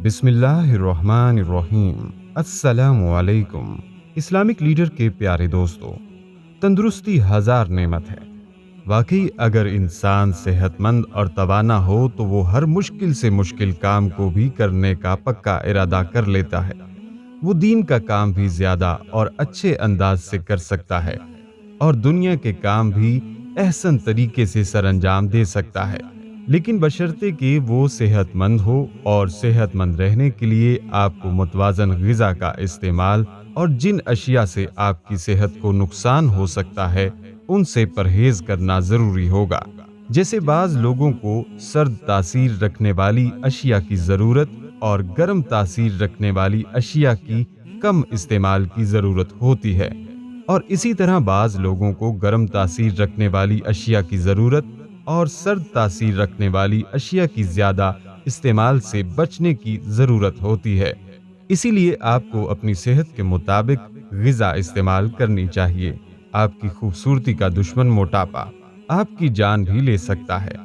بسم اللہ الرحمن الرحیم۔ السلام علیکم۔ اسلامک لیڈر کے پیارے دوستو، تندرستی ہزار نعمت ہے۔ واقعی اگر انسان صحت مند اور توانا ہو تو وہ ہر مشکل سے مشکل کام کو بھی کرنے کا پکا ارادہ کر لیتا ہے۔ وہ دین کا کام بھی زیادہ اور اچھے انداز سے کر سکتا ہے اور دنیا کے کام بھی احسن طریقے سے سر انجام دے سکتا ہے، لیکن بشرطے کہ وہ صحت مند ہو، اور صحت مند رہنے کے لیے آپ کو متوازن غذا کا استعمال اور جن اشیاء سے آپ کی صحت کو نقصان ہو سکتا ہے ان سے پرہیز کرنا ضروری ہوگا۔ جیسے بعض لوگوں کو سرد تاثیر رکھنے والی اشیاء کی ضرورت اور گرم تاثیر رکھنے والی اشیاء کی کم استعمال کی ضرورت ہوتی ہے، اور اسی طرح بعض لوگوں کو گرم تاثیر رکھنے والی اشیاء کی ضرورت اور سرد تاثیر رکھنے والی اشیاء کی زیادہ استعمال سے بچنے کی ضرورت ہوتی ہے۔ اسی لیے آپ کو اپنی صحت کے مطابق غذا استعمال کرنی چاہیے۔ آپ کی خوبصورتی کا دشمن موٹاپا آپ کی جان بھی لے سکتا ہے۔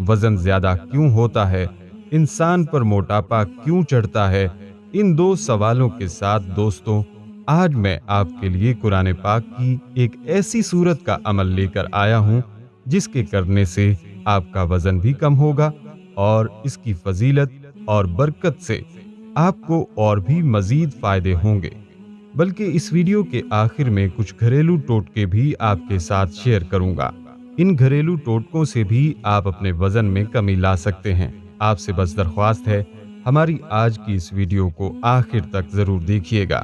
وزن زیادہ کیوں ہوتا ہے؟ انسان پر موٹاپا کیوں چڑھتا ہے؟ ان دو سوالوں کے ساتھ دوستوں، آج میں آپ کے لیے قرآن پاک کی ایک ایسی سورت کا عمل لے کر آیا ہوں جس کے کرنے سے آپ کا وزن بھی کم ہوگا، اور اس کی فضیلت اور برکت سے آپ کو اور بھی مزید فائدے ہوں گے۔ بلکہ اس ویڈیو کے آخر میں کچھ گھریلو ٹوٹکے بھی آپ کے ساتھ شیئر کروں گا۔ ان گھریلو ٹوٹکوں سے بھی آپ اپنے وزن میں کمی لا سکتے ہیں۔ آپ سے بس درخواست ہے، ہماری آج کی اس ویڈیو کو آخر تک ضرور دیکھیے گا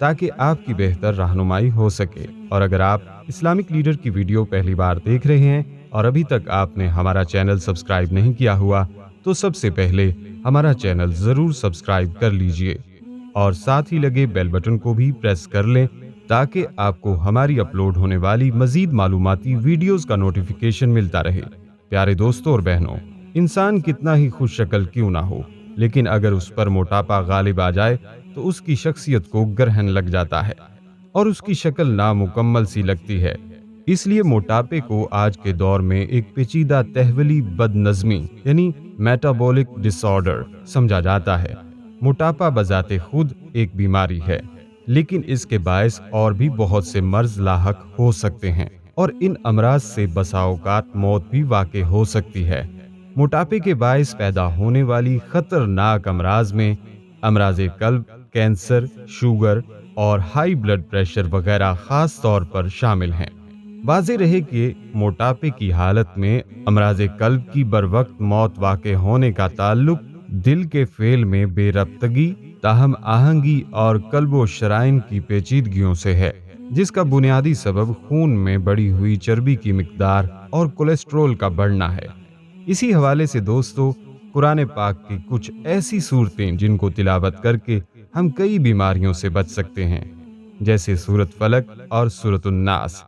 تاکہ آپ کی بہتر رہنمائی ہو سکے۔ اور اگر آپ اسلامک لیڈر کی ویڈیو پہلی بار دیکھ رہے ہیں اور ابھی تک آپ نے ہمارا چینل سبسکرائب نہیں کیا ہوا تو سب سے پہلے ہمارا چینل ضرور سبسکرائب کر لیجئے اور ساتھ ہی لگے بیل بٹن کو بھی پریس کر لیں تاکہ آپ کو ہماری اپلوڈ ہونے والی مزید معلوماتی ویڈیوز کا نوٹیفیکیشن ملتا رہے۔ پیارے دوستوں اور بہنوں، انسان کتنا ہی خوش شکل کیوں نہ ہو، لیکن اگر اس پر موٹاپا غالب آ جائے تو اس کی شخصیت کو گرہن لگ جاتا ہے اور اس کی شکل نامکمل سی لگتی ہے۔ اس لیے موٹاپے کو آج کے دور میں ایک پیچیدہ تحولی بد نظمی یعنی میٹابولک ڈس آرڈر سمجھا جاتا ہے۔ موٹاپا بذات خود ایک بیماری ہے، لیکن اس کے باعث اور بھی بہت سے مرض لاحق ہو سکتے ہیں، اور ان امراض سے بسا اوقات موت بھی واقع ہو سکتی ہے۔ موٹاپے کے باعث پیدا ہونے والی خطرناک امراض میں امراض قلب، کینسر، شوگر اور ہائی بلڈ پریشر وغیرہ خاص طور پر شامل ہیں۔ واضح رہے کہ موٹاپے کی حالت میں امراض قلب کی بروقت موت واقع ہونے کا تعلق دل کے فعل میں بے ربطگی، تاہم آہنگی اور قلب و شرائن کی پیچیدگیوں سے ہے، جس کا بنیادی سبب خون میں بڑھی ہوئی چربی کی مقدار اور کولیسٹرول کا بڑھنا ہے۔ اسی حوالے سے دوستو، قرآن پاک کی کچھ ایسی صورتیں جن کو تلاوت کر کے ہم کئی بیماریوں سے بچ سکتے ہیں، جیسے سورۃ فلق اور سورۃ الناس،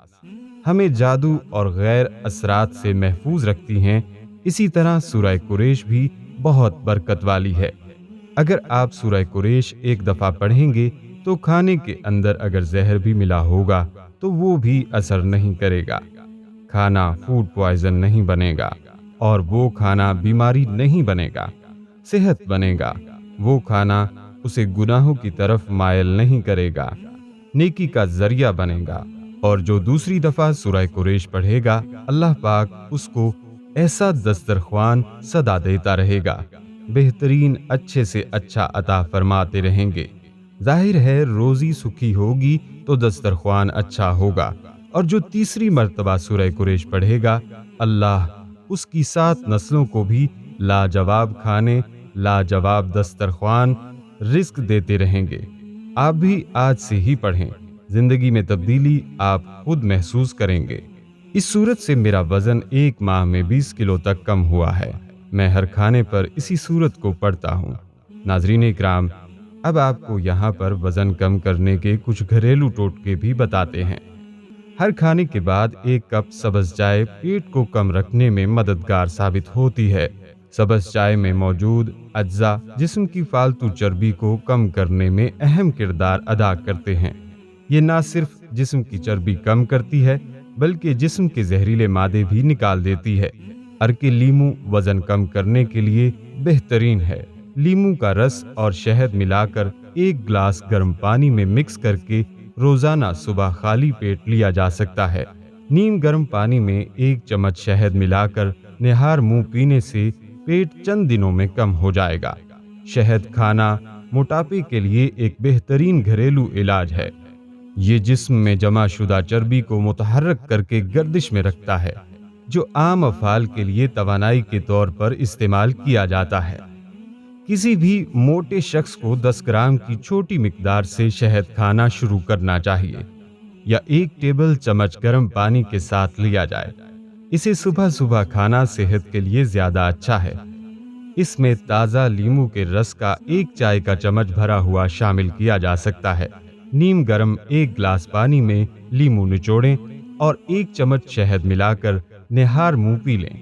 ہمیں جادو اور غیر اثرات سے محفوظ رکھتی ہیں۔ اسی طرح سورہ قریش بھی بہت برکت والی ہے۔ اگر آپ سورہ قریش ایک دفعہ پڑھیں گے تو کھانے کے اندر اگر زہر بھی ملا ہوگا تو وہ بھی اثر نہیں کرے گا، کھانا فوڈ پوائزن نہیں بنے گا، اور وہ کھانا بیماری نہیں بنے گا، صحت بنے گا۔ وہ کھانا اسے گناہوں کی طرف مائل نہیں کرے گا، نیکی کا ذریعہ بنے گا۔ اور جو دوسری دفعہ سورہ قریش پڑھے گا، اللہ پاک اس کو ایسا دسترخوان صدا دیتا رہے گا، بہترین اچھے سے اچھا عطا فرماتے رہیں گے۔ ظاہر ہے روزی سکھی ہوگی تو دسترخوان اچھا ہوگا، اور جو تیسری مرتبہ سورہ قریش پڑھے گا، اللہ اس کی 7 نسلوں کو بھی لاجواب کھانے، لاجواب دسترخوان، رزق دیتے رہیں گے۔ آپ بھی آج سے ہی پڑھیں، زندگی میں تبدیلی آپ خود محسوس کریں گے۔ اس صورت سے میرا وزن 1 ماہ میں 20 کلو تک کم ہوا ہے۔ میں ہر کھانے پر اسی صورت کو پڑھتا ہوں۔ ناظرین اکرام، اب آپ کو یہاں پر وزن کم کرنے کے کچھ گھریلو ٹوٹکے بھی بتاتے ہیں۔ ہر کھانے کے بعد 1 کپ سبز چائے پیٹ کو کم رکھنے میں مددگار ثابت ہوتی ہے۔ سبز چائے میں موجود اجزاء جسم کی فالتو چربی کو کم کرنے میں اہم کردار ادا کرتے ہیں۔ یہ نہ صرف جسم کی چربی کم کرتی ہے بلکہ جسم کے زہریلے مادے بھی نکال دیتی ہے۔ عرق لیمو وزن کم کرنے کے لیے بہترین ہے۔ لیمو کا رس اور شہد ملا کر 1 گلاس گرم پانی میں مکس کر کے روزانہ صبح خالی پیٹ لیا جا سکتا ہے۔ نیم گرم پانی میں 1 چمچ شہد ملا کر نہار منہ پینے سے پیٹ چند دنوں میں کم ہو جائے گا۔ شہد کھانا موٹاپے کے لیے ایک بہترین گھریلو علاج ہے۔ یہ جسم میں جمع شدہ چربی کو متحرک کر کے گردش میں رکھتا ہے، جو عام افعال کے لیے توانائی کے طور پر استعمال کیا جاتا ہے۔ کسی بھی موٹے شخص کو 10 گرام کی چھوٹی مقدار سے شہد کھانا شروع کرنا چاہیے، یا 1 ٹیبل چمچ گرم پانی کے ساتھ لیا جائے۔ اسے صبح صبح کھانا صحت کے لیے زیادہ اچھا ہے۔ اس میں تازہ لیمو کے رس کا 1 چائے کا چمچ بھرا ہوا شامل کیا جا سکتا ہے۔ نیم گرم 1 گلاس پانی میں لیمو نچوڑیں اور 1 چمچ شہد ملا کر نہار منہ پی لیں۔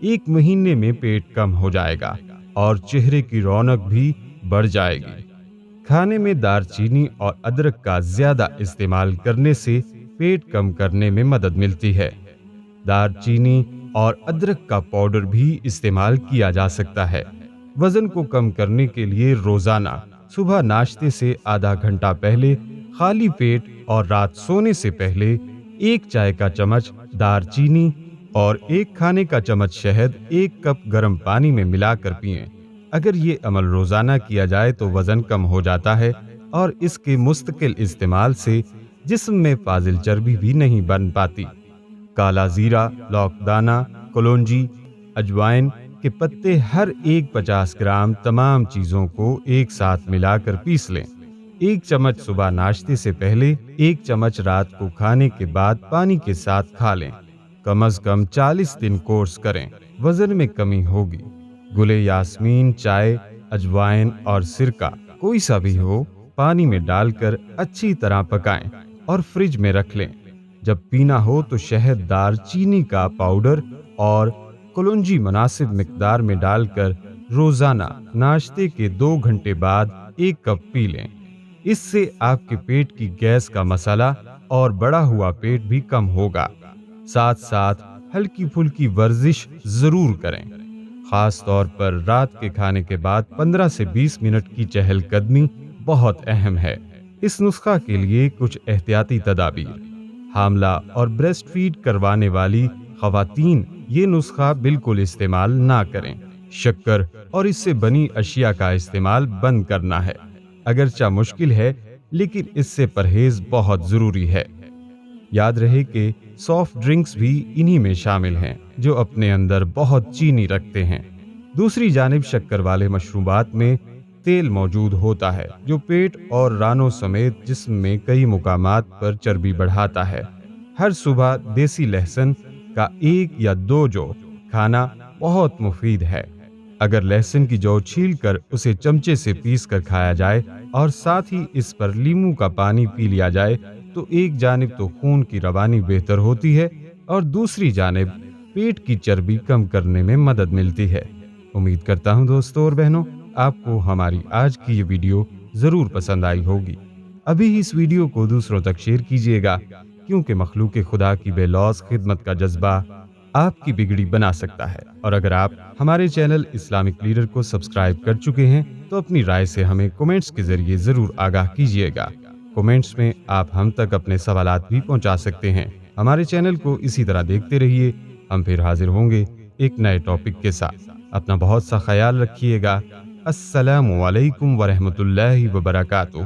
1 مہینے میں پیٹ کم ہو جائے گا اور چہرے کی رونق بھی بڑھ جائے گی۔ کھانے میں دار چینی اور ادرک کا زیادہ استعمال کرنے سے پیٹ کم کرنے میں مدد ملتی ہے۔ دار چینی اور ادرک کا پاؤڈر بھی استعمال کیا جا سکتا ہے۔ وزن کو کم کرنے کے لیے روزانہ صبح ناشتے سے آدھا گھنٹہ پہلے خالی پیٹ اور رات سونے سے پہلے 1 چائے کا چمچ دار چینی اور 1 کھانے کا چمچ شہد 1 کپ گرم پانی میں ملا کر پئیں۔ اگر یہ عمل روزانہ کیا جائے تو وزن کم ہو جاتا ہے، اور اس کے مستقل استعمال سے جسم میں فاضل چربی بھی نہیں بن پاتی۔ کالا زیرہ، لونگ دانہ، کلونجی، اجوائن کے پتے ہر ایک 50 گرام تمام چیزوں کو ایک ساتھ ملا کر پیس لیں۔ 1 چمچ صبح ناشتے سے پہلے، 1 چمچ رات کو کھانے کے بعد پانی کے ساتھ کھا لیں۔ کم از کم 40 دن کورس کریں، وزن میں کمی ہوگی۔ گلے یاسمین چائے، اجوائن اور سرکہ کوئی سا بھی ہو، پانی میں ڈال کر اچھی طرح پکائیں اور فریج میں رکھ لیں۔ جب پینا ہو تو شہد دار چینی کا پاؤڈر اور کلونجی مناسب مقدار میں ڈال کر روزانہ ناشتے کے 2 گھنٹے بعد 1 کپ پی لیں۔ اس سے آپ کے پیٹ کی گیس کا مسئلہ اور بڑا ہوا پیٹ بھی کم ہوگا۔ ساتھ ساتھ ہلکی پھلکی ورزش ضرور کریں۔ خاص طور پر رات کے کھانے کے بعد 15 سے 20 منٹ کی چہل قدمی بہت اہم ہے۔ اس نسخہ کے لیے کچھ احتیاطی تدابیر۔ حاملہ اور بریسٹ فیڈ کروانے والی خواتین یہ نسخہ بالکل استعمال نہ کریں۔ شکر اور اس سے بنی اشیاء کا استعمال بند کرنا ہے۔ اگرچہ مشکل ہے، لیکن اس سے پرہیز بہت ضروری ہے۔ یاد رہے کہ سافٹ ڈرنکس بھی انہی میں شامل ہیں، جو اپنے اندر بہت چینی رکھتے ہیں۔ دوسری جانب شکر والے مشروبات میں تیل موجود ہوتا ہے، جو پیٹ اور رانوں سمیت جسم میں کئی مقامات پر چربی بڑھاتا ہے۔ ہر صبح دیسی لہسن کا 1 یا 2 جو کھانا بہت مفید ہے۔ اگر لہسن کی جو چھیل کر اسے چمچے سے پیس کر کھایا جائے اور ساتھ ہی اس پر لیمو کا پانی پی لیا جائے تو ایک جانب تو خون کی روانی بہتر ہوتی ہے اور دوسری جانب پیٹ کی چربی کم کرنے میں مدد ملتی ہے۔ امید کرتا ہوں دوستوں اور بہنوں، آپ کو ہماری آج کی یہ ویڈیو ضرور پسند آئی ہوگی۔ ابھی اس ویڈیو کو دوسروں تک شیئر کیجیے گا، کیونکہ مخلوق خدا کی بے لوث خدمت کا جذبہ آپ کی بگڑی بنا سکتا ہے۔ اور اگر آپ ہمارے چینل اسلامک لیڈر کو سبسکرائب کر چکے ہیں تو اپنی رائے سے ہمیں کومنٹس کے ذریعے ضرور آگاہ کیجیے گا۔ کومنٹس میں آپ ہم تک اپنے سوالات بھی پہنچا سکتے ہیں۔ ہمارے چینل کو اسی طرح دیکھتے رہیے۔ ہم پھر حاضر ہوں گے ایک نئے ٹاپک کے ساتھ۔ اپنا بہت سا خیال رکھیے گا۔ السلام علیکم ورحمۃ اللہ وبرکاتہ۔